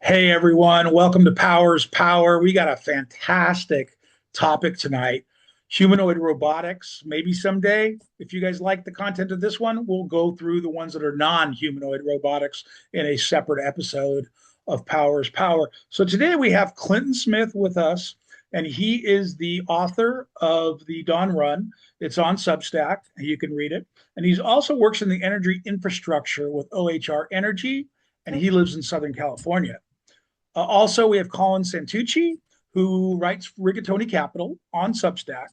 Hey everyone, welcome to Powers Power. We got a fantastic topic tonight. Humanoid robotics. Maybe someday, if you guys like the content of this one, we'll go through the ones that are non-humanoid robotics in a separate episode of Powers Power. So today we have Clinton Smith with us, and he is the author of the Dawn Run. It's on Substack, and you can read it. And he also works in the energy infrastructure with OHR Energy, and he lives in Southern California. Also, we have Collin Santucci, who writes Rigatoni Capital on Substack,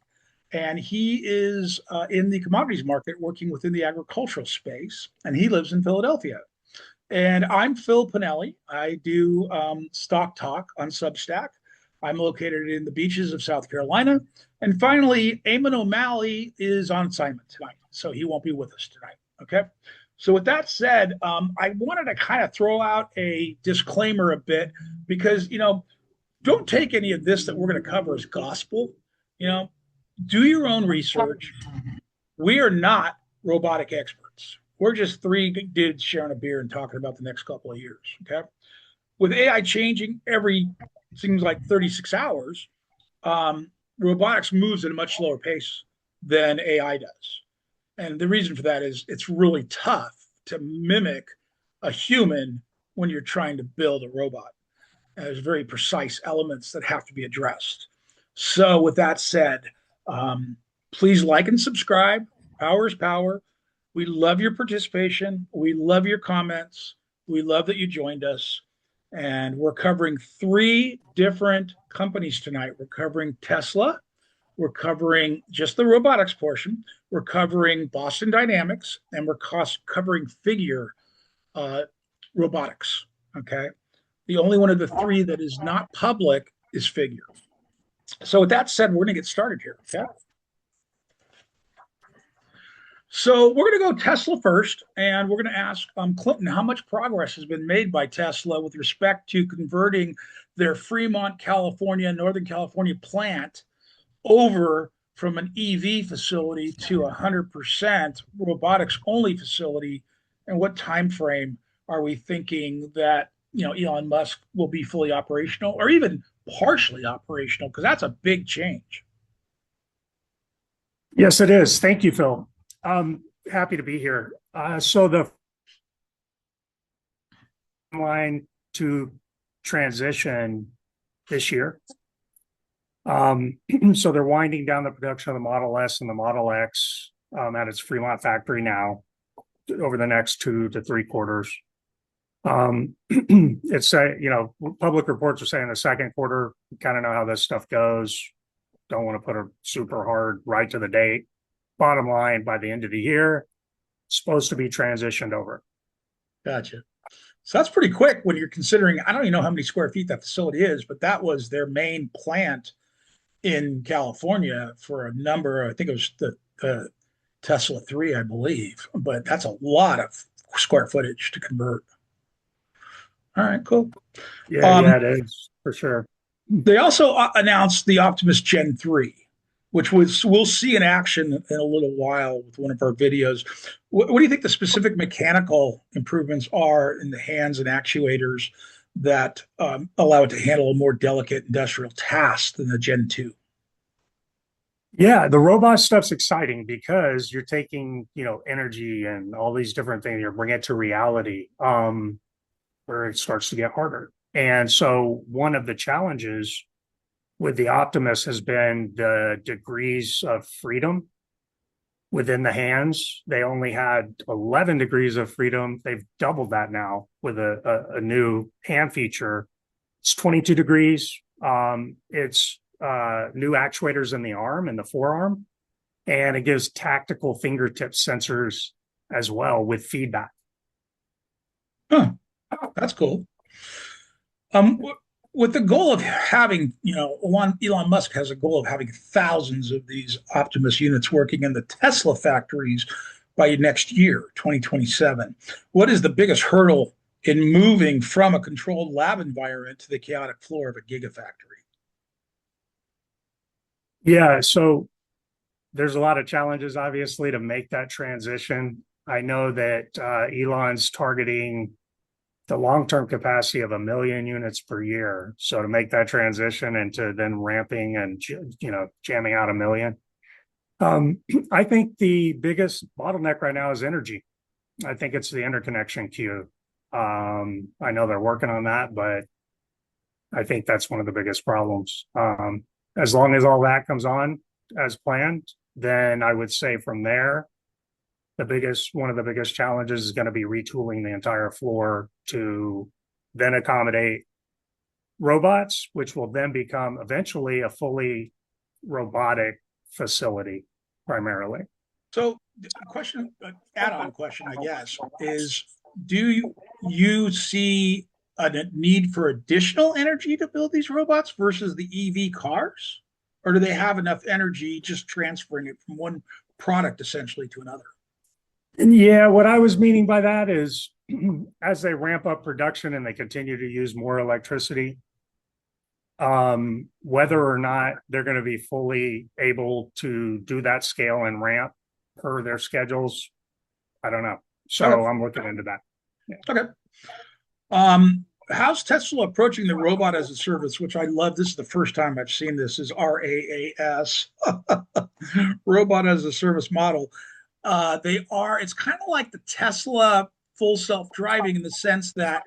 and he is in the commodities market working within the agricultural space, and he lives in Philadelphia. And I'm Phil Pinelli. I do Stock Talk on Substack. I'm located in the beaches of South Carolina. And finally, Eamon O'Malley is on assignment tonight, so he won't be with us tonight. Okay. So with that said, I wanted to kind of throw out a disclaimer a bit because, don't take any of this that we're going to cover as gospel. You know, do your own research. We are not robotic experts. We're just three dudes sharing a beer and talking about the next couple of years. Okay. With AI changing every, seems like 36 hours, robotics moves at a much slower pace than AI does. And the reason for that is it's really tough to mimic a human when you're trying to build a robot. There's very precise elements that have to be addressed. So, with that said, please like and subscribe. Power is power. We love your participation. We love your comments. We love that you joined us. And we're covering three different companies tonight. We're covering Tesla. We're covering just the robotics portion. We're covering Boston Dynamics, and we're covering Figure Robotics. Okay. The only one of the three that is not public is Figure. So, with that said, we're going to get started here. Okay. So, we're going to go Tesla first, and we're going to ask Clinton how much progress has been made by Tesla with respect to converting their Fremont, California, Northern California plant over from an EV facility to 100% robotics only facility, and what time frame are we thinking that Elon Musk will be fully operational or even partially operational, because that's a big change. Yes, it is. Thank you, Phil. Happy to be here. So the line to transition this year. So they're winding down the production of the Model S and the Model X at its Fremont factory now over the next 2 to 3 quarters. It's public reports are saying the second quarter. You kind of know how this stuff goes. Don't want to put a super hard right to the date. Bottom line, by the end of the year, it's supposed to be transitioned over. Gotcha. So that's pretty quick when you're considering. I don't even know how many square feet that facility is, but that was their main plant in California for a number. I think it was the Tesla 3, I believe, but that's a lot of square footage to convert. All right, cool. Yeah, it is for sure. They also announced the Optimus Gen 3, which we'll see in action in a little while with one of our videos. What do you think the specific mechanical improvements are in the hands and actuators that allow it to handle a more delicate industrial task than the Gen 2? Yeah, the robot stuff's exciting because you're taking, energy and all these different things, you're bringing it to reality, where it starts to get harder. And so one of the challenges with the Optimus has been the degrees of freedom within the hands. They only had 11 degrees of freedom. They've doubled that now with a new hand feature. It's 22 degrees. It's new actuators in the arm and the forearm, and it gives tactical fingertip sensors as well with feedback. Huh. That's cool. With the goal of having, Elon Musk has a goal of having thousands of these Optimus units working in the Tesla factories by next year, 2027. What is the biggest hurdle in moving from a controlled lab environment to the chaotic floor of a gigafactory? Yeah, so there's a lot of challenges, obviously, to make that transition. I know that Elon's targeting the long-term capacity of 1 million units per year. So to make that transition into then ramping and jamming out 1 million, I think the biggest bottleneck right now is energy. I think it's the interconnection queue. I know they're working on that, but I think that's one of the biggest problems. As long as all that comes on as planned, then I would say from there, one of the biggest challenges is going to be retooling the entire floor to then accommodate robots, which will then become eventually a fully robotic facility primarily. So, a question, add-on question, I guess, is do you see a need for additional energy to build these robots versus the EV cars? Or do they have enough energy just transferring it from one product essentially to another? Yeah, what I was meaning by that is as they ramp up production and they continue to use more electricity, whether or not they're going to be fully able to do that scale and ramp per their schedules, I don't know. So Okay. I'm looking into that. Yeah. Okay. How's Tesla approaching the robot as a service, which I love? This is the first time I've seen this, is RAAS, robot as a service model. It's kind of like the Tesla full self-driving in the sense that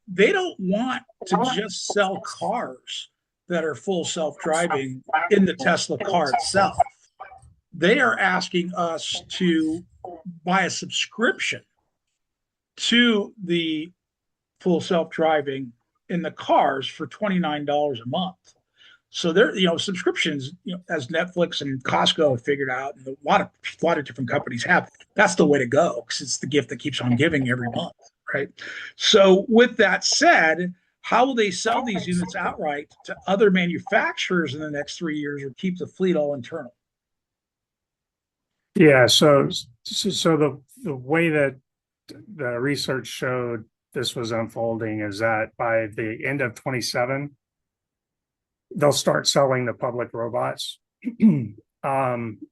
they don't want to just sell cars that are full self-driving in the Tesla car itself. They are asking us to buy a subscription to the full self-driving in the cars for $29 a month. So there, subscriptions, as Netflix and Costco have figured out, and a lot of different companies have, that's the way to go because it's the gift that keeps on giving every month, right? So with that said, how will they sell these units outright to other manufacturers in the next 3 years, or keep the fleet all internal? Yeah, so the way that the research showed this was unfolding is that by the end of 27, they'll start selling the public robots.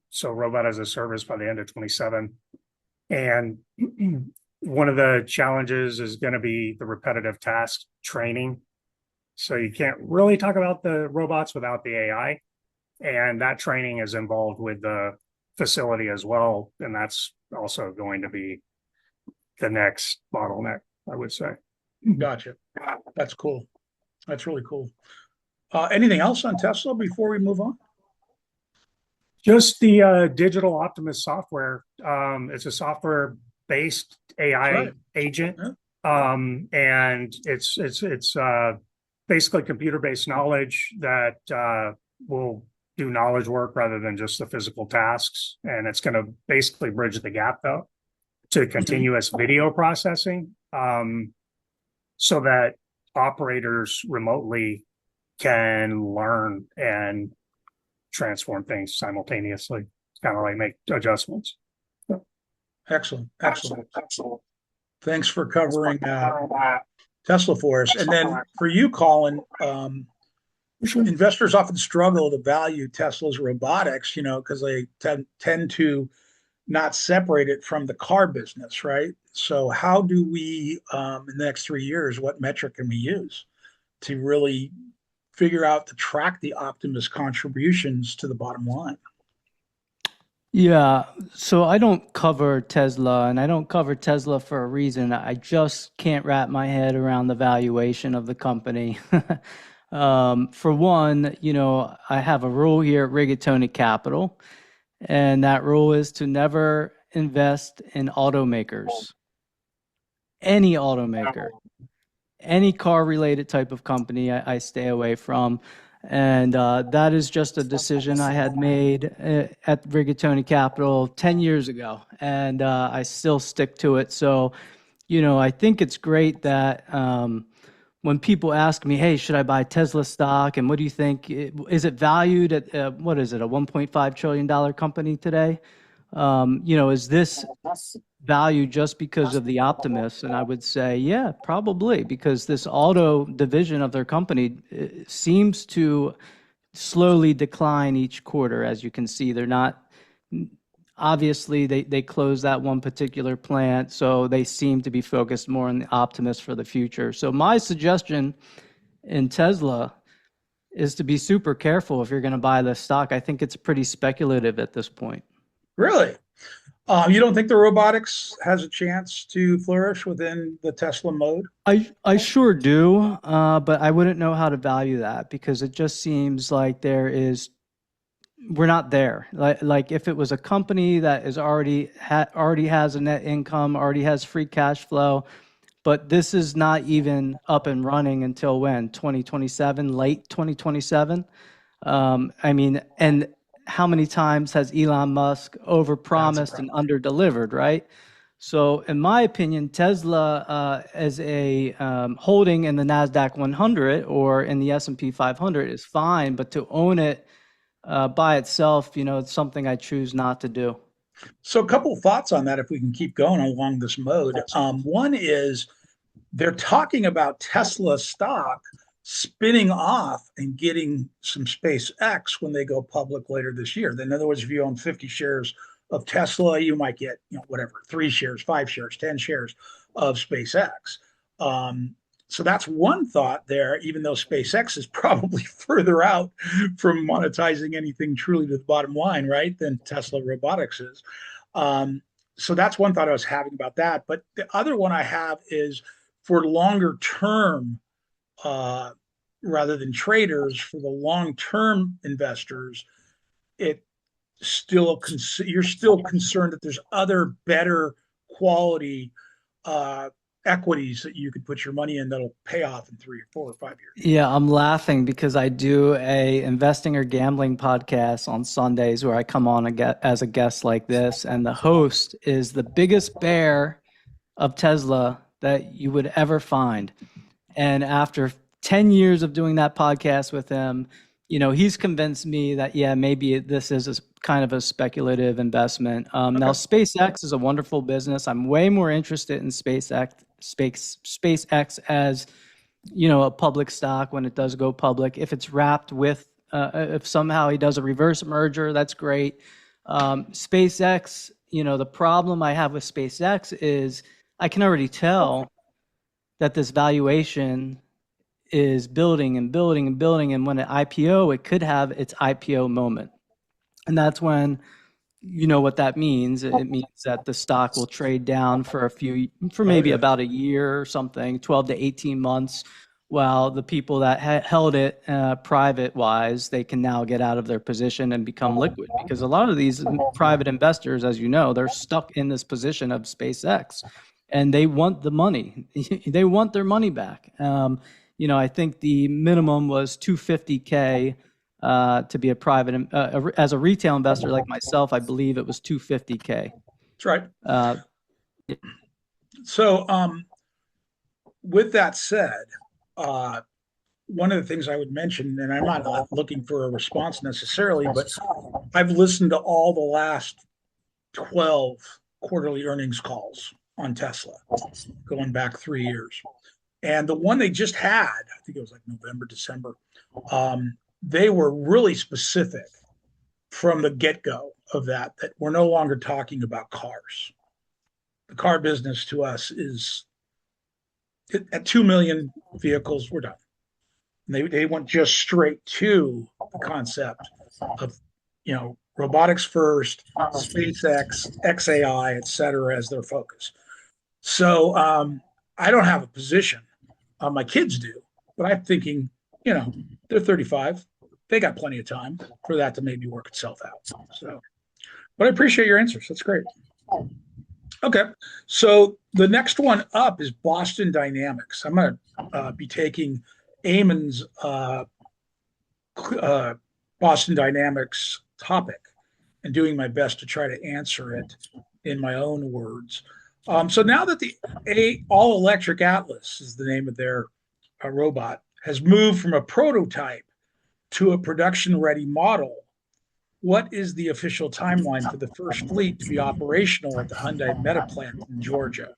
So robot as a service by the end of 27. And one of the challenges is going to be the repetitive task training. So you can't really talk about the robots without the AI. And that training is involved with the facility as well. And that's also going to be the next bottleneck, I would say. Gotcha. That's cool. That's really cool. Anything else on Tesla before we move on? Just the digital Optimus software. It's a software-based AI Right. agent, Yeah. and it's basically computer-based knowledge that will do knowledge work rather than just the physical tasks. And it's going to basically bridge the gap though to continuous video processing, so that operators remotely can learn and transform things simultaneously. It's kind of like make adjustments. Excellent. Thanks for covering Tesla for us. And then for you, Collin, investors often struggle to value Tesla's robotics, because they tend to not separate it from the car business, right? So how do we, in the next 3 years, what metric can we use to really figure out to track the Optimus contributions to the bottom line? Yeah, so I don't cover Tesla, and I don't cover Tesla for a reason. I just can't wrap my head around the valuation of the company. For one, I have a rule here at Rigatoni Capital, and that rule is to never invest in automakers, any automaker, any car-related type of company I stay away from. And that is just a decision I had made at Rigatoni Capital 10 years ago, and I still stick to it. So, I think it's great that when people ask me, hey, should I buy Tesla stock? And what do you think? Is it valued at, what is it, a $1.5 trillion company today? Is this value just because of the Optimus? And I would say, yeah, probably, because this auto division of their company seems to slowly decline each quarter. As you can see, they're not, Obviously, they closed that one particular plant, so they seem to be focused more on the optimist for the future. So my suggestion in Tesla is to be super careful if you're going to buy this stock. I think it's pretty speculative at this point. Really? You don't think the robotics has a chance to flourish within the Tesla mode? I sure do, but I wouldn't know how to value that because it just seems like we're not there. Like if it was a company that is already has a net income, already has free cash flow, but this is not even up and running until when? 2027, late 2027. I mean, and how many times has Elon Musk That's a overpromised and problem. underdelivered, right? So, in my opinion, Tesla as a holding in the Nasdaq 100 or in the S&P 500 is fine, but to own it by itself, it's something I choose not to do. So, a couple of thoughts on that if we can keep going along this mode. One is they're talking about Tesla stock spinning off and getting some SpaceX when they go public later this year. In other words, if you own 50 shares of Tesla, you might get, whatever, 3 shares, 5 shares, 10 shares of SpaceX. Um, so that's one thought there, even though SpaceX is probably further out from monetizing anything truly to the bottom line, right, than Tesla Robotics is. Um, so that's one thought I was having about that. But the other one I have is for longer term, uh, rather than traders, for the long term investors, it you're still concerned that there's other better quality uh, equities that you could put your money in that'll pay off in 3 or 4 or 5 years. Yeah, I'm laughing because I do a investing or gambling podcast on Sundays where I come on as a guest like this, and the host is the biggest bear of Tesla that you would ever find. And after 10 years of doing that podcast with him, he's convinced me that, yeah, maybe this is a kind of a speculative investment. Now, Okay. SpaceX is a wonderful business. I'm way more interested in SpaceX as, a public stock when it does go public. If it's wrapped with, if somehow he does a reverse merger, that's great. SpaceX, the problem I have with SpaceX is I can already tell that this valuation is building and building and building. And when it IPO, it could have its IPO moment. And that's when, what that means. It means that the stock will trade down for Oh maybe yeah. about a year or something, 12 to 18 months, while the people that held it private wise, they can now get out of their position and become liquid. Because a lot of these private investors, as you know, they're stuck in this position of SpaceX and they want the money. They want their money back. I think the minimum was 250K to be a private, as a retail investor like myself, I believe it was 250K. That's right. Uh, So, with that said, uh, one of the things I would mention, and I'm not looking for a response necessarily, but I've listened to all the last 12 quarterly earnings calls on Tesla going back 3 years. And the one they just had, I think it was like November, December, they were really specific from the get go of that we're no longer talking about cars. The car business to us is at 2 million vehicles, we're done. And they went just straight to the concept of, robotics first, SpaceX, XAI, et cetera, as their focus. So I don't have a position. My kids do, but I'm thinking, they're 35. They got plenty of time for that to maybe work itself out. So, but I appreciate your answers. That's great. Okay. So the next one up is Boston Dynamics. I'm going to be taking Eamon's Boston Dynamics topic and doing my best to try to answer it in my own words. So now that the All Electric Atlas is the name of their robot has moved from a prototype to a production ready model, what is the official timeline for the first fleet to be operational at the Hyundai Meta plant in Georgia?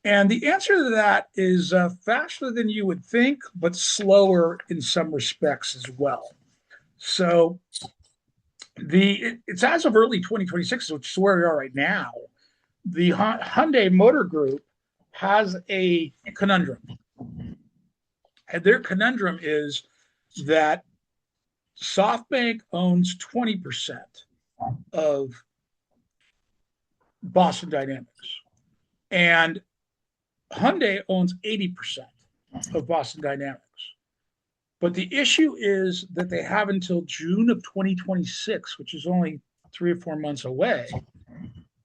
And the answer to that is faster than you would think, but slower in some respects as well. So It's as of early 2026, which is where we are right now. The Hyundai Motor Group has a conundrum. And their conundrum is that SoftBank owns 20% of Boston Dynamics, and Hyundai owns 80% of Boston Dynamics. But the issue is that they have until June of 2026, which is only 3 or 4 months away,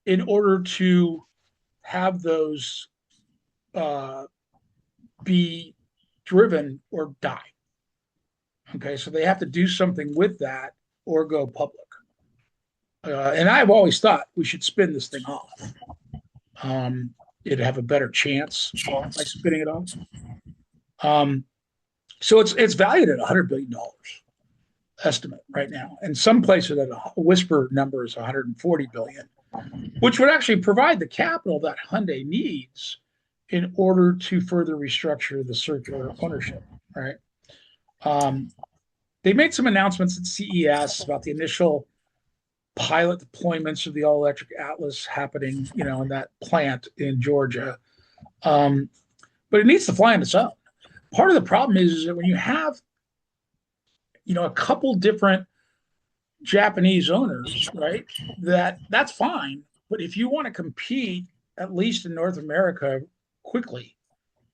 in order to have those be driven or die. Okay, so they have to do something with that or go public. And I've always thought we should spin this thing off. It'd have a better chance by spinning it off. So it's valued at $100 billion estimate right now, and some places that a whisper number is 140 billion, which would actually provide the capital that Hyundai needs in order to further restructure the circular ownership. Right? They made some announcements at CES about the initial pilot deployments of the all-electric Atlas happening, in that plant in Georgia, but it needs to fly on its own. Part of the problem is that when you have, a couple different Japanese owners, right, that's fine. But if you want to compete, at least in North America, quickly,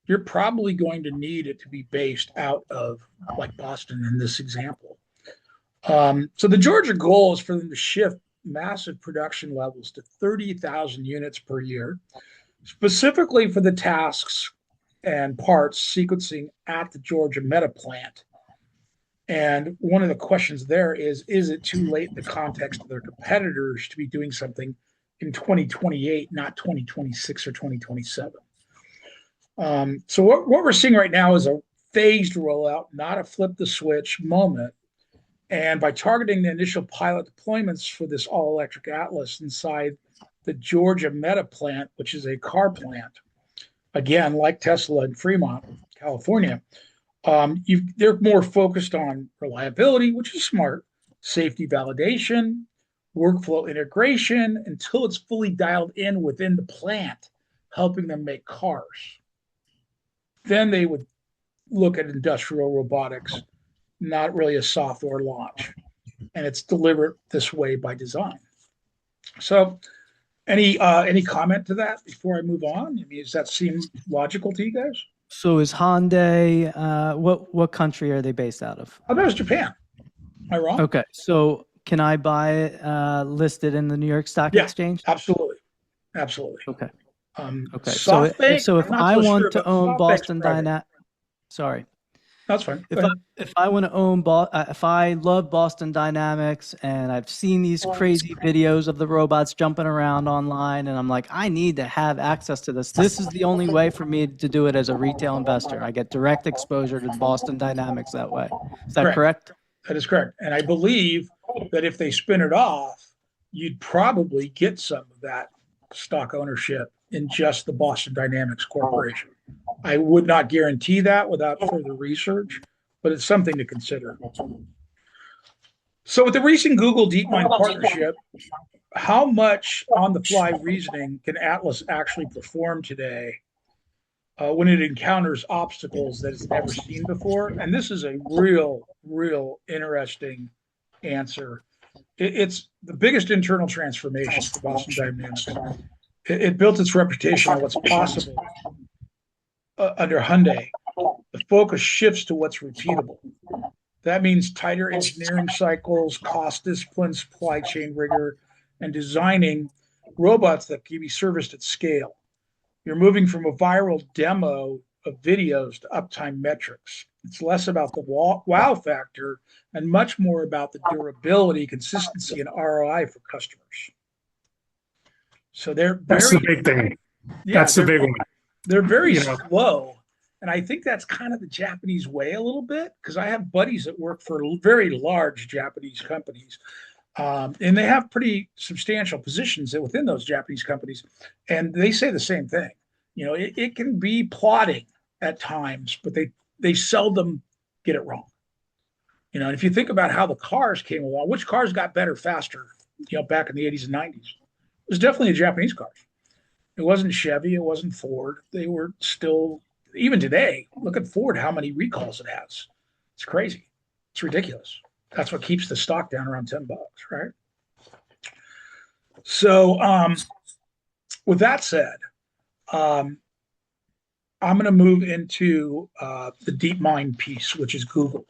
you're probably going to need it to be based out of like Boston in this example. So the Georgia goal is for them to shift massive production levels to 30,000 units per year, specifically for the tasks and parts sequencing at the Georgia Meta plant. And one of the questions there is it too late in the context of their competitors to be doing something in 2028, not 2026 or 2027? So what we're seeing right now is a phased rollout, not a flip the switch moment. And by targeting the initial pilot deployments for this all-electric Atlas inside the Georgia Meta plant, which is a car plant, again, like Tesla in Fremont, California, they're more focused on reliability, which is smart, safety validation, workflow integration, until it's fully dialed in within the plant, helping them make cars. Then they would look at industrial robotics, not really a software launch. And it's delivered this way by design. So any comment to that before I move on? I mean, does that seem logical to you guys? So is Hyundai, what country are they based out of? Oh, that was Japan. Am I wrong? Okay. So can I buy it listed in the New York Stock Exchange? Absolutely. Absolutely. Okay. Okay. So if I want to own Boston Dynamics, sorry. That's fine. If I want to own, if I love Boston Dynamics and I've seen these crazy videos of the robots jumping around online, and I'm like, I need to have access to this. This is the only way for me to do it as a retail investor. I get direct exposure to Boston Dynamics that way. Is that correct? That is correct. And I believe that if they spin it off, you'd probably get some of that stock ownership in just the Boston Dynamics Corporation. I would not guarantee that without further research, but it's something to consider. So with the recent Google DeepMind partnership, how much on-the-fly reasoning can Atlas actually perform today when it encounters obstacles that it's never seen before? And this is a real interesting answer. It's the biggest internal transformation for Boston Dynamics. It built its reputation on what's possible under Hyundai. The focus shifts to what's repeatable. That means tighter engineering cycles, cost discipline, supply chain rigor, and designing robots that can be serviced at scale. You're moving from a viral demo of videos to uptime metrics. It's less about the wow factor and much more about the durability, consistency, and ROI for customers. So that's the big thing. Yeah, that's the big one. They're very slow. And I think that's kind of the Japanese way a little bit, because I have buddies that work for very large Japanese companies. And they have pretty substantial positions within those Japanese companies. And they say the same thing. It can be plodding at times, but they seldom get it wrong. And if you think about how the cars came along, which cars got better faster, back in the 80s and 90s? It was definitely the Japanese cars. It wasn't Chevy, it wasn't Ford. They were still, even today, look at Ford, how many recalls it has. It's crazy. It's ridiculous. That's what keeps the stock down around $10, right? So, with that said, I'm going to move into the DeepMind piece, which is Google.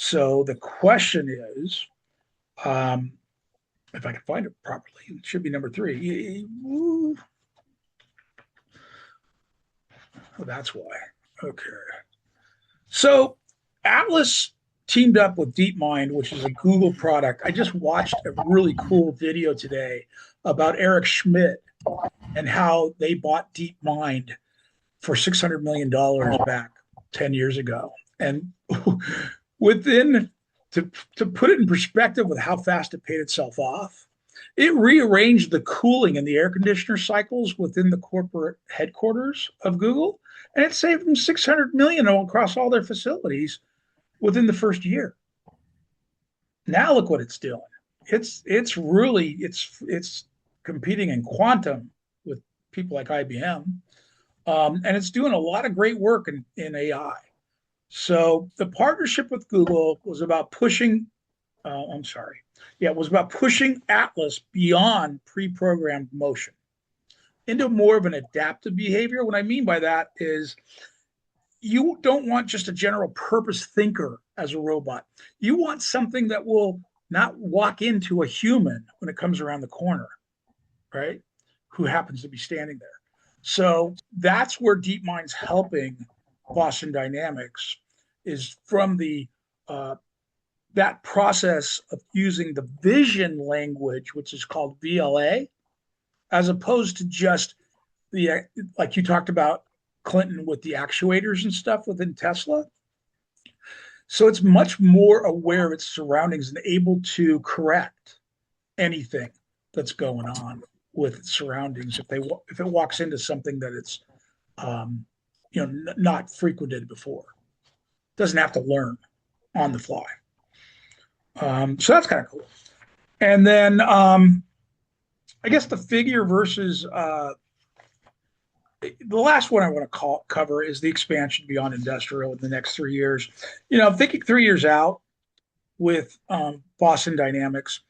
So the question is, if I can find it properly, it should be number 3. Well, that's why. Okay. So Atlas teamed up with DeepMind, which is a Google product. I just watched a really cool video today about Eric Schmidt and how they bought DeepMind for $600 million back 10 years ago. And to put it in perspective with how fast it paid itself off, it rearranged the cooling in the air conditioner cycles within the corporate headquarters of Google, and it saved them $600 million across all their facilities within the first year. Now look what it's doing. It's really competing in quantum with people like IBM, and it's doing a lot of great work in AI. So the partnership with Google was about pushing. It was about pushing Atlas beyond pre-programmed motion into more of an adaptive behavior. What I mean by that is you don't want just a general purpose thinker as a robot. You want something that will not walk into a human when it comes around the corner, right? Who happens to be standing there. So that's where DeepMind's helping Boston Dynamics, is from that process of using the vision language, which is called VLA, as opposed to just like you talked about, Clinton, with the actuators and stuff within Tesla. So it's much more aware of its surroundings and able to correct anything that's going on with its surroundings if it walks into something that it's not frequented before. Doesn't have to learn on the fly. So that's kind of cool. And then I guess the figure versus the last one I want to cover is the expansion beyond industrial in the next 3 years. I'm thinking 3 years out with Boston Dynamics.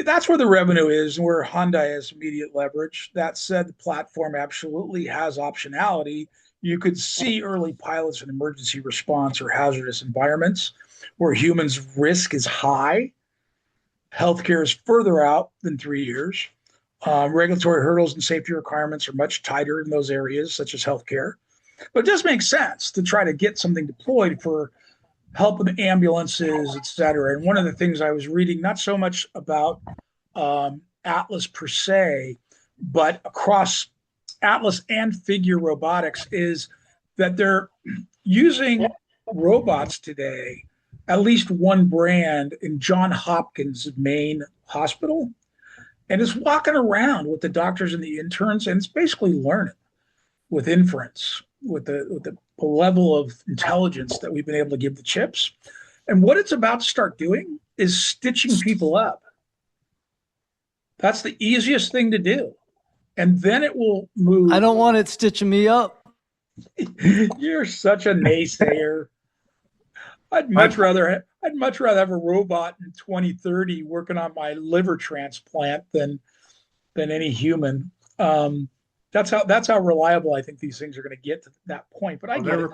That's where the revenue is and where Hyundai has immediate leverage. That said, the platform absolutely has optionality. You could see early pilots in emergency response or hazardous environments where humans' risk is high. Healthcare is further out than 3 years. Regulatory hurdles and safety requirements are much tighter in those areas, such as healthcare. But it does make sense to try to get something deployed for help with ambulances, et cetera. And one of the things I was reading, not so much about Atlas per se, but across Atlas and Figure Robotics, is that they're using robots today, at least one brand in Johns Hopkins main hospital, and is walking around with the doctors and the interns, and it's basically learning with inference, with the level of intelligence that we've been able to give the chips. And what it's about to start doing is stitching people up. That's the easiest thing to do. And then it will move. I don't want it stitching me up. You're such a naysayer. I'd much rather have a robot in 2030 working on my liver transplant than any human. That's how reliable I think these things are going to get to that point. But I get it.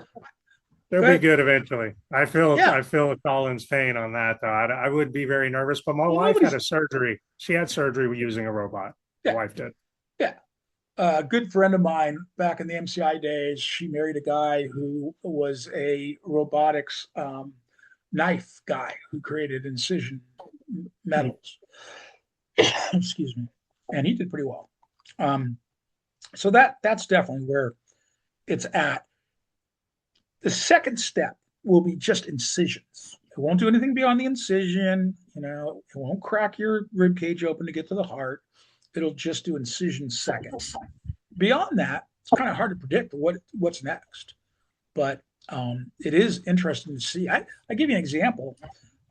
They'll be good eventually. I feel Collin's pain on that, though. I would be very nervous, but my wife had a surgery. She had surgery using a robot. My wife did. Yeah. A good friend of mine back in the MCI days, she married a guy who was a robotics knife guy who created incision metals. Excuse me. And he did pretty well. So that's definitely where it's at. The second step will be just incisions. It won't do anything beyond the incision. It won't crack your rib cage open to get to the heart. It'll just do incision seconds. Beyond that, it's kind of hard to predict what's next. But it is interesting to see. I give you an example.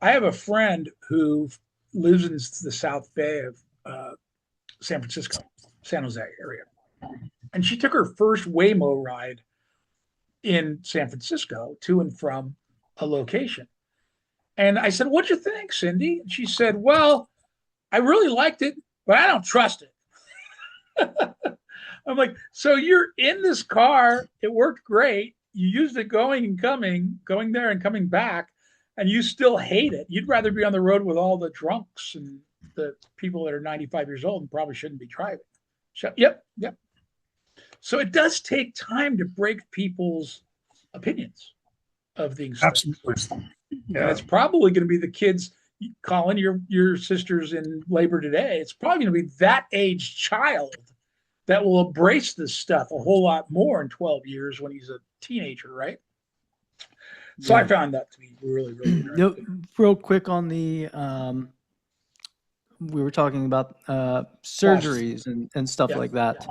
I have a friend who lives in the South Bay of San Francisco, San Jose area, and she took her first Waymo ride in San Francisco to and from a location. And I said, "What'd you think, Cindy?" And she said, "Well, I really liked it, but I don't trust it." I'm like, "So you're in this car, it worked great. You used it going and coming, going there and coming back, and you still hate it. You'd rather be on the road with all the drunks and the people that are 95 years old and probably shouldn't be driving." So, yep, yep. So it does take time to break people's opinions of these things. Absolutely. And it's probably going to be the kids, Collin, your sister's in labor today. It's probably going to be that age child that will embrace this stuff a whole lot more in 12 years when he's a teenager, right? So I found that to be really, really interesting. Real quick on the, we were talking about surgeries and stuff like that.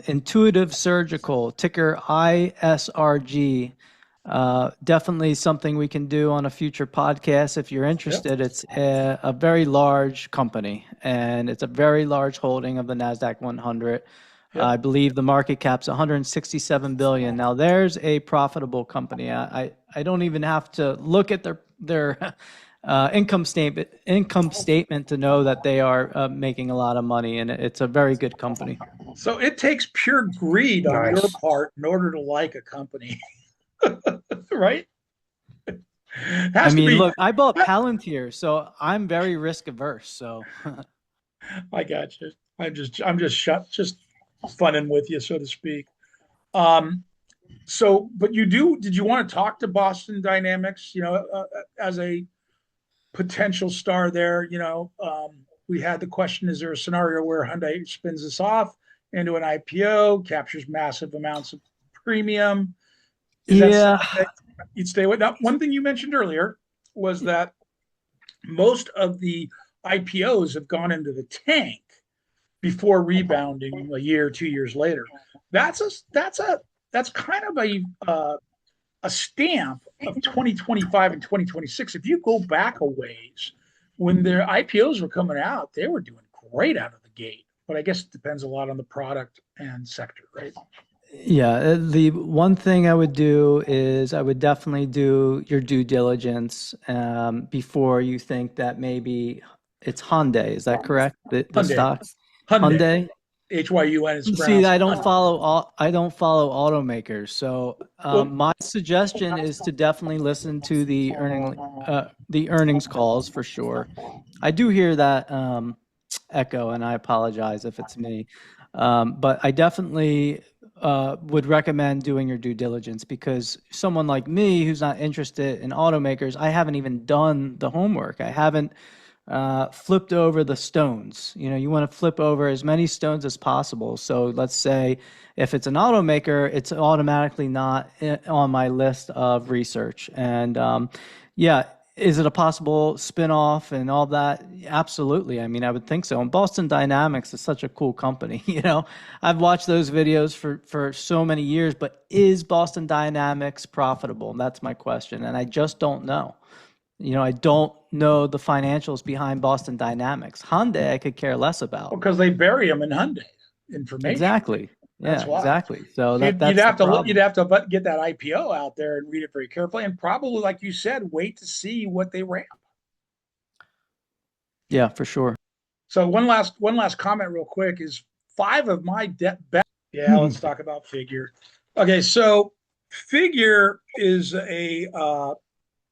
Intuitive Surgical, ticker ISRG. Definitely something we can do on a future podcast if you're interested. It's a very large company, and it's a very large holding of the NASDAQ 100. I believe the market cap's 167 billion. Now there's a profitable company. I don't even have to look at their income statement to know that they are making a lot of money, and it's a very good company. So it takes pure greed on your part in order to like a company. Right? I mean, look, I bought Palantir, so I'm very risk averse. So I got you. I'm just funning with you, so to speak. So, but did you want to talk to Boston Dynamics, as a potential star there? We had the question, is there a scenario where Hyundai spins this off into an IPO, captures massive amounts of premium? Is that something that you'd stay with? Now, one thing you mentioned earlier was that most of the IPOs have gone into the tank before rebounding a year, 2 years later. That's kind of a stamp of 2025 and 2026. If you go back a ways, when their IPOs were coming out, they were doing great out of the gate. But I guess it depends a lot on the product and sector, right? Yeah, the one thing I would do is I would definitely do your due diligence before you think that maybe it's Hyundai. Is that correct? The Hyundai. stock? Hyundai. HYUN is pronounced. See, I don't follow automakers. So my suggestion is to definitely listen to the earnings calls for sure. I do hear that echo, and I apologize if it's me. But I definitely would recommend doing your due diligence, because someone like me who's not interested in automakers, I haven't even done the homework. I haven't flipped over the stones. You want to flip over as many stones as possible. So let's say if it's an automaker, it's automatically not on my list of research. And is it a possible spinoff and all that? Absolutely. I mean, I would think so. And Boston Dynamics is such a cool company. I've watched those videos for so many years, but is Boston Dynamics profitable? That's my question. And I just don't know. I don't know the financials behind Boston Dynamics. Hyundai, I could care less about. Because they bury them in Hyundai information. Exactly. Yeah, exactly. So you'd have to get that IPO out there and read it very carefully, and probably, like you said, wait to see what they ramp. Yeah, for sure. So one last comment, real quick, is 5 of my best. Yeah, let's talk about Figure. Okay, so Figure is a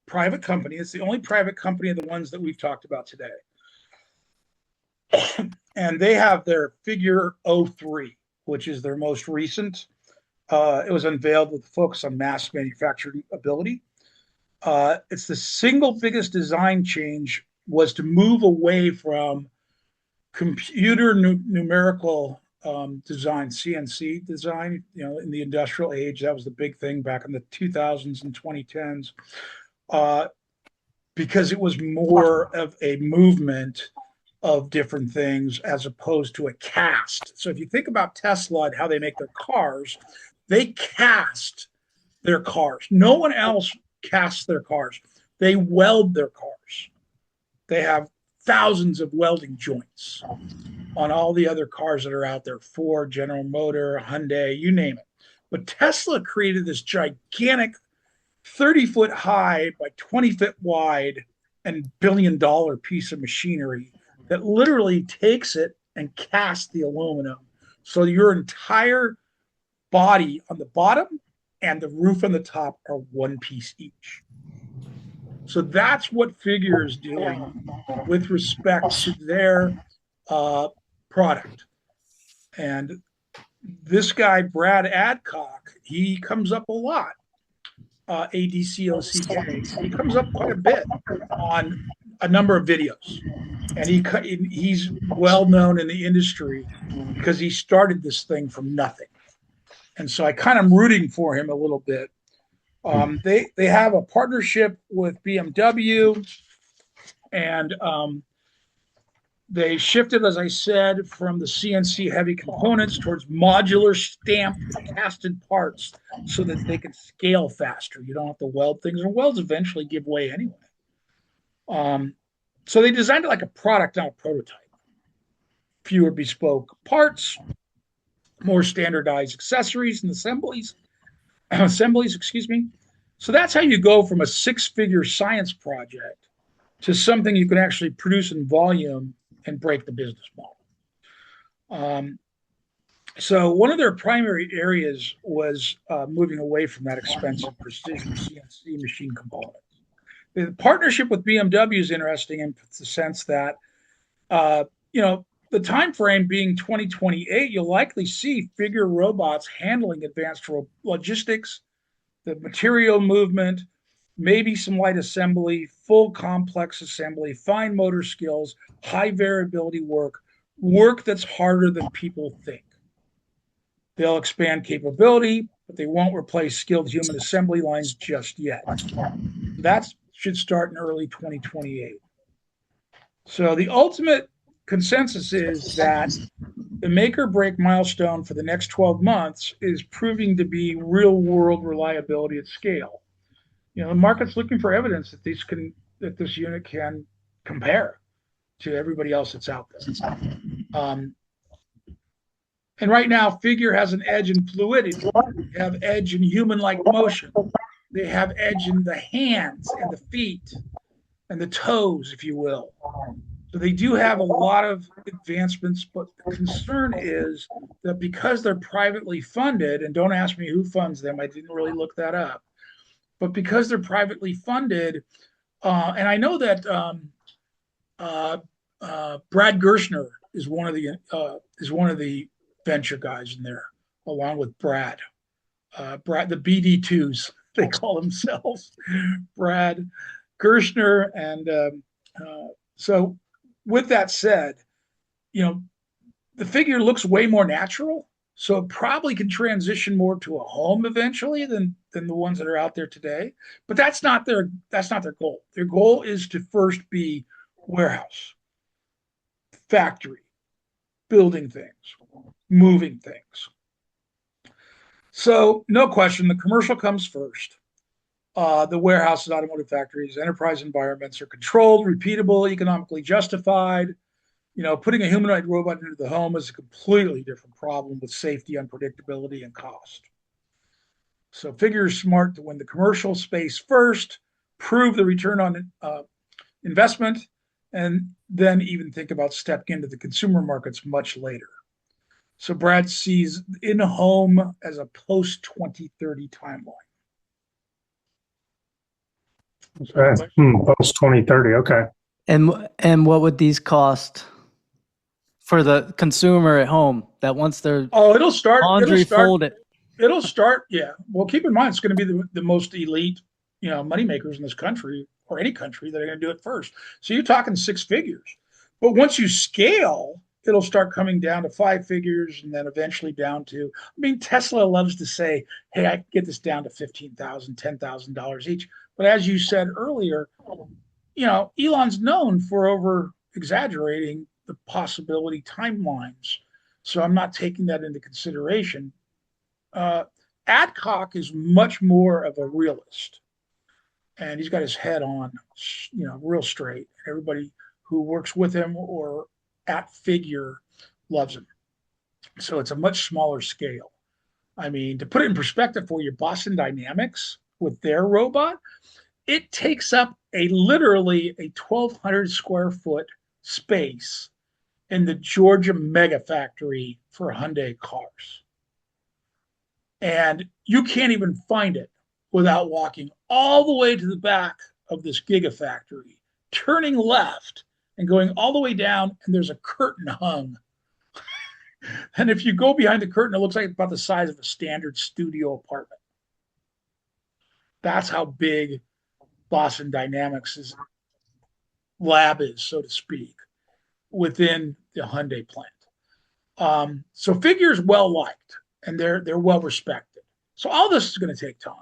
private company. It's the only private company of the ones that we've talked about today, and they have their Figure 03. Which is their most recent. It was unveiled with a focus on mass manufacturing ability. It's the single biggest design change was to move away from computer numerical design, CNC design. In the industrial age, that was the big thing back in the 2000s and 2010s, because it was more of a movement of different things as opposed to a cast. So if you think about Tesla and how they make their cars, they cast their cars. No one else casts their cars. They weld their cars. They have thousands of welding joints on all the other cars that are out there, Ford, General Motor, Hyundai, you name it. But Tesla created this gigantic 30-foot high by 20-foot wide and billion-dollar piece of machinery that literally takes it and casts the aluminum. So your entire body on the bottom and the roof on the top are one piece each. So that's what Figure is doing with respect to their product. And this guy, Brad Adcock, he comes up a lot. ADCOCK. He comes up quite a bit on a number of videos, and he's well known in the industry because he started this thing from nothing. And so I kind of am rooting for him a little bit. They have a partnership with BMW, and they shifted, as I said, from the CNC heavy components towards modular stamped casted parts so that they can scale faster. You don't have to weld things, and welds eventually give way anyway. So they designed it like a product, not a prototype. Fewer bespoke parts, more standardized accessories and assemblies, excuse me. So that's how you go from a six-figure science project to something you can actually produce in volume and break the business model. So one of their primary areas was moving away from that expensive precision CNC machine components. The partnership with BMW is interesting in the sense that, the time frame being 2028, you'll likely see Figure robots handling advanced logistics, the material movement, maybe some light assembly, full complex assembly, fine motor skills, high variability work that's harder than people think. They'll expand capability, but they won't replace skilled human assembly lines just yet. That should start in early 2028. So the ultimate consensus is that the make or break milestone for the next 12 months is proving to be real world reliability at scale. The market's looking for evidence that this unit can compare to everybody else that's out there. And right now, Figure has an edge in fluidity. They have edge in human-like motion. They have edge in the hands and the feet and the toes, if you will. So they do have a lot of advancements, but the concern is that because they're privately funded, and don't ask me who funds them, I didn't really look that up, but because they're privately funded, and I know that Brad Gerstner is one of the venture guys in there, along with Brad, the BD2s they call themselves, Brad Gerstner, and so with that said, the Figure looks way more natural. So it probably can transition more to a home eventually than the ones that are out there today. But that's not their goal. Their goal is to first be warehouse, factory, building things, moving things. So no question, the commercial comes first. The warehouses, automotive factories, enterprise environments are controlled, repeatable, economically justified. Putting a humanoid robot into the home is a completely different problem with safety, unpredictability, and cost. So Figure is smart to win the commercial space first, prove the return on investment, and then even think about stepping into the consumer markets much later. So Brad sees in-home as a post-2030 timeline. Okay. Post 2030. Okay. And what would these cost for the consumer at home that wants their it'll start folded? It'll start, yeah. Well, keep in mind, it's going to be the most elite, money makers in this country or any country that are going to do it first. So you're talking six figures. But once you scale, it'll start coming down to five figures and then eventually down to, Tesla loves to say, hey, I can get this down to $15,000, $10,000 each. But as you said earlier, Elon's known for over exaggerating the possibility timelines. So I'm not taking that into consideration. Adcock is much more of a realist. and he's got his head on, real straight. Everybody who works with him or at Figure loves him. So it's a much smaller scale. I mean, to put it in perspective for you, Boston Dynamics with their robot, it takes up literally a 1,200 square foot space in the Georgia mega factory for Hyundai cars. And you can't even find it without walking all the way to the back of this gigafactory, turning left and going all the way down, and there's a curtain hung. And if you go behind the curtain, it looks like about the size of a standard studio apartment. That's how big Boston Dynamics' lab is, so to speak, within the Hyundai plant. So Figure is well liked, and they're well respected. So all this is going to take time.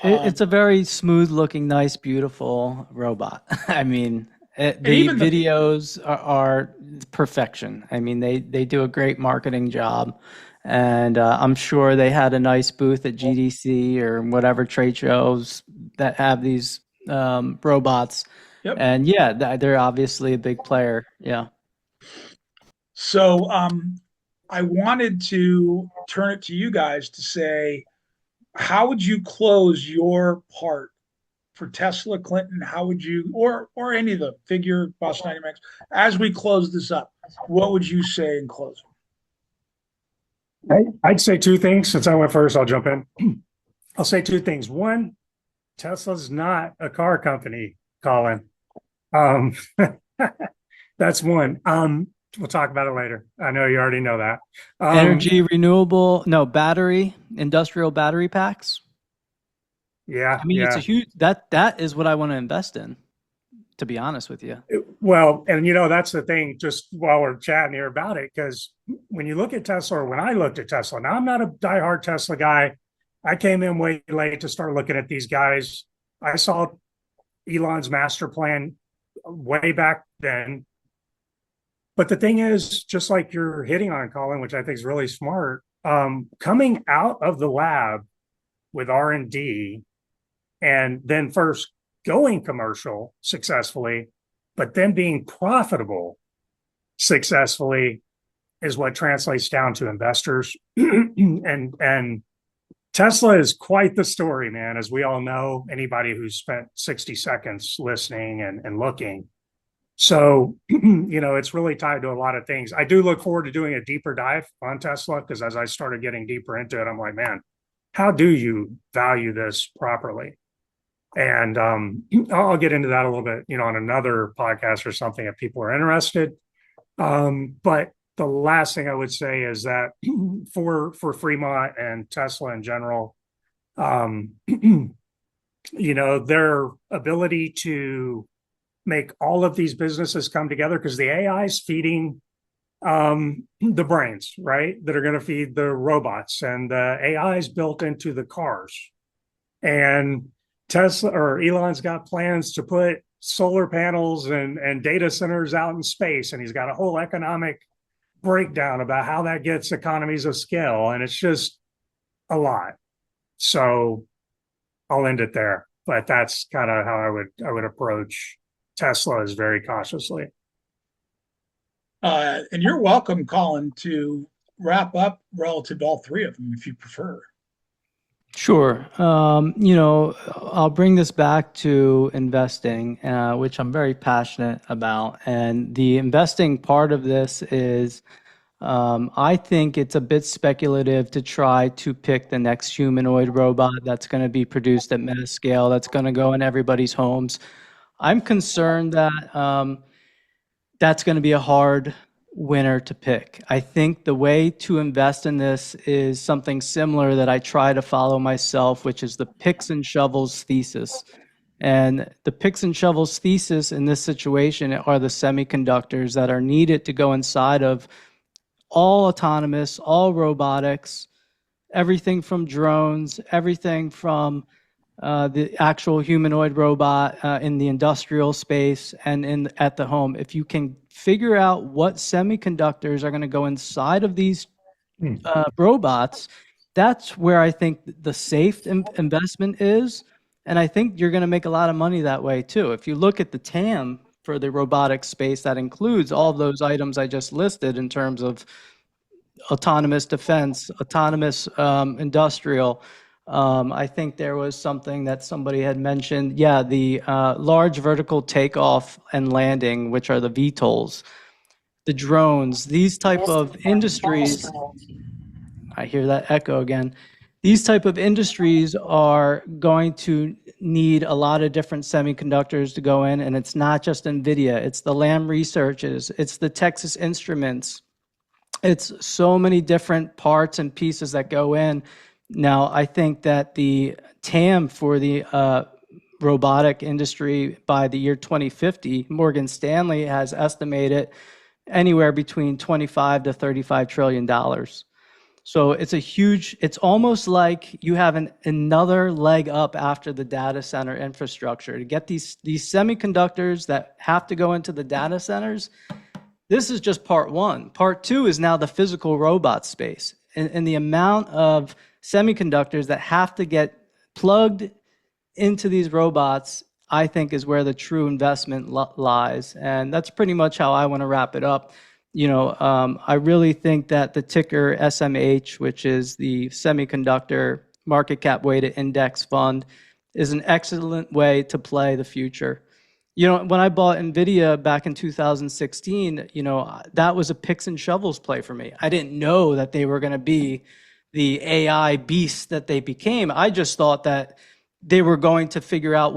It's a very smooth looking, nice, beautiful robot. I mean, the even videos are perfection. I mean, they do a great marketing job. And I'm sure they had a nice booth at GDC or whatever trade shows that have these robots. Yep. And yeah, they're obviously a big player. Yeah. So I wanted to turn it to you guys to say, how would you close your part for Tesla, Clinton? How would you, or any of the Figure, Boston Dynamics, as we close this up? What would you say in closing? I'd say two things. Since I went first, I'll jump in. I'll say two things. One, Tesla's not a car company, Collin. That's one. We'll talk about it later. I know you already know that. Energy, renewable, no, battery, industrial battery packs. Yeah. I mean, yeah. it's a huge, that is what I want to invest in, to be honest with you. Well, and that's the thing, just while we're chatting here about it, because when you look at Tesla, or when I looked at Tesla, now I'm not a diehard Tesla guy. I came in way late to start looking at these guys. I saw Elon's master plan way back then. But the thing is, just like you're hitting on, Collin, which I think is really smart, coming out of the lab with R&D and then first going commercial successfully, but then being profitable successfully is what translates down to investors. and Tesla is quite the story, man, as we all know, anybody who's spent 60 seconds listening and looking. So, it's really tied to a lot of things. I do look forward to doing a deeper dive on Tesla, because as I started getting deeper into it, I'm like, man, how do you value this properly? And I'll get into that a little bit, on another podcast or something if people are interested. But the last thing I would say is that for Fremont and Tesla in general, their ability to make all of these businesses come together, because the AI is feeding the brains, right, that are going to feed the robots, and the AI is built into the cars. And Tesla, or Elon's got plans to put solar panels and data centers out in space, and he's got a whole economic breakdown about how that gets economies of scale, and it's just a lot. So I'll end it there, but that's kind of how I would approach Tesla, is very cautiously. And you're welcome, Collin, to wrap up relative to all three of them if you prefer. Sure. I'll bring this back to investing, which I'm very passionate about. And the investing part of this is, I think it's a bit speculative to try to pick the next humanoid robot that's going to be produced at meta scale, that's going to go in everybody's homes. I'm concerned that that's going to be a hard winner to pick. I think the way to invest in this is something similar that I try to follow myself, which is the picks and shovels thesis. And the picks and shovels thesis in this situation are the semiconductors that are needed to go inside of all autonomous, all robotics, everything from drones, everything from the actual humanoid robot in the industrial space and at the home. If you can figure out what semiconductors are going to go inside of these robots, that's where I think the safe investment is. And I think you're going to make a lot of money that way too. If you look at the TAM for the robotics space, that includes all of those items I just listed in terms of autonomous defense, autonomous industrial. I think there was something that somebody had mentioned. Yeah, the large vertical takeoff and landing, which are the VTOLs, the drones, these type of industries. I hear that echo again. These type of industries are going to need a lot of different semiconductors to go in, and it's not just NVIDIA, it's the Lam Researches, it's the Texas Instruments, it's so many different parts and pieces that go in. Now, I think that the TAM for the robotic industry by the year 2050, Morgan Stanley has estimated anywhere between 25 to 35 trillion dollars. So it's a huge, it's almost like you have another leg up after the data center infrastructure to get these semiconductors that have to go into the data centers. This is just part one. Part two is now the physical robot space and the amount of semiconductors that have to get plugged into these robots, I think, is where the true investment lies. And that's pretty much how I want to wrap it up. I really think that the ticker SMH, which is the Semiconductor Market Cap Weighted Index Fund, is an excellent way to play the future. When I bought NVIDIA back in 2016, that was a picks and shovels play for me. I didn't know that they were going to be the AI beast that they became. I just thought that they were going to figure out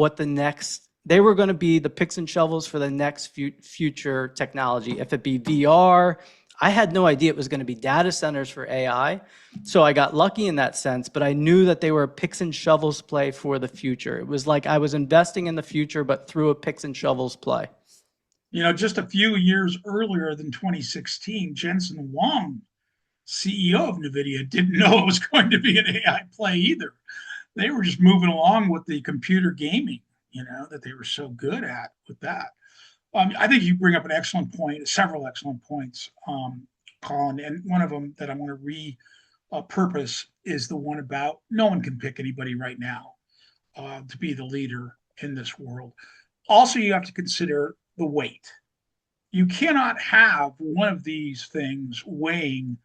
they were going to be the picks and shovels for the next future technology. If it be VR, I had no idea it was going to be data centers for AI. So I got lucky in that sense, but I knew that they were a picks and shovels play for the future. It was like I was investing in the future, but through a picks and shovels play. Just a few years earlier than 2016, Jensen Huang, CEO of NVIDIA, didn't know it was going to be an AI play either. They were just moving along with the computer gaming, that they were so good at with that. I think you bring up an excellent point, several excellent points, Collin, and one of them that I want to repurpose is the one about no one can pick anybody right now to be the leader in this world. Also, you have to consider the weight. You cannot have one of these things weighing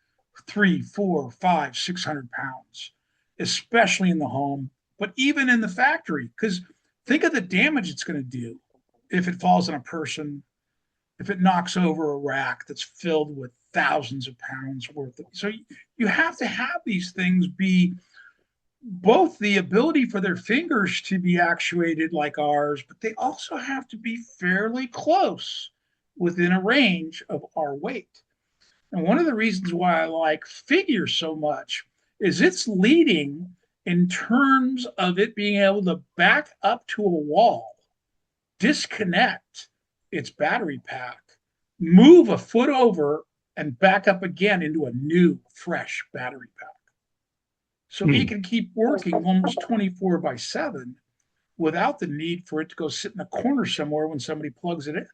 3, 4, 5, 600 pounds, especially in the home, but even in the factory, because think of the damage it's going to do if it falls on a person, if it knocks over a rack that's filled with thousands of pounds worth of. So you have to have these things be both the ability for their fingers to be actuated like ours, but they also have to be fairly close within a range of our weight. And one of the reasons why I like figure so much is it's leading in terms of it being able to back up to a wall, disconnect its battery pack, move a foot over, and back up again into a new, fresh battery pack. So it can keep working almost 24/7 without the need for it to go sit in a corner somewhere when somebody plugs it in.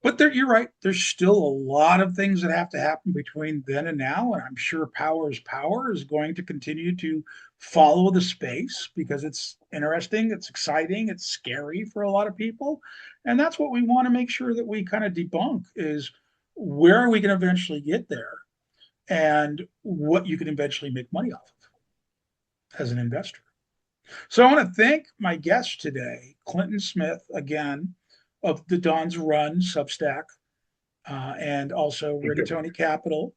But you're right. There's still a lot of things that have to happen between then and now. And I'm sure Power is going to continue to follow the space because it's interesting, it's exciting, it's scary for a lot of people. And that's what we want to make sure that we kind of debunk is where are we going to eventually get there and what you can eventually make money off of as an investor. So I want to thank my guest today, Clinton Smith, again, of the Don's Run Substack, and also Rigatoni Capital,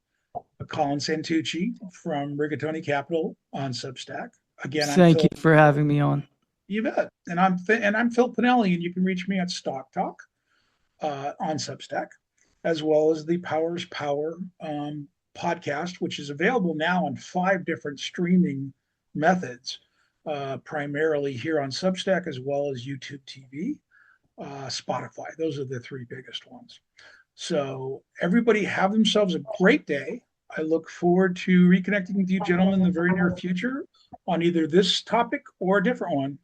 Collin Santucci from Rigatoni Capital on Substack. Again, Thank you for having me on. You bet. And I'm Phil Pinelli, and you can reach me at Stock Talk on Substack, as well as the Powers Power podcast, which is available now on 5 different streaming methods, primarily here on Substack, as well as YouTube TV. Spotify. Those are the 3 biggest ones. So everybody have themselves a great day. I look forward to reconnecting with you gentlemen in the very near future on either this topic or a different one.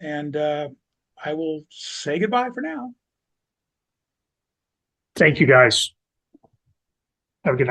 And I will say goodbye for now. Thank you, guys. Have a good night.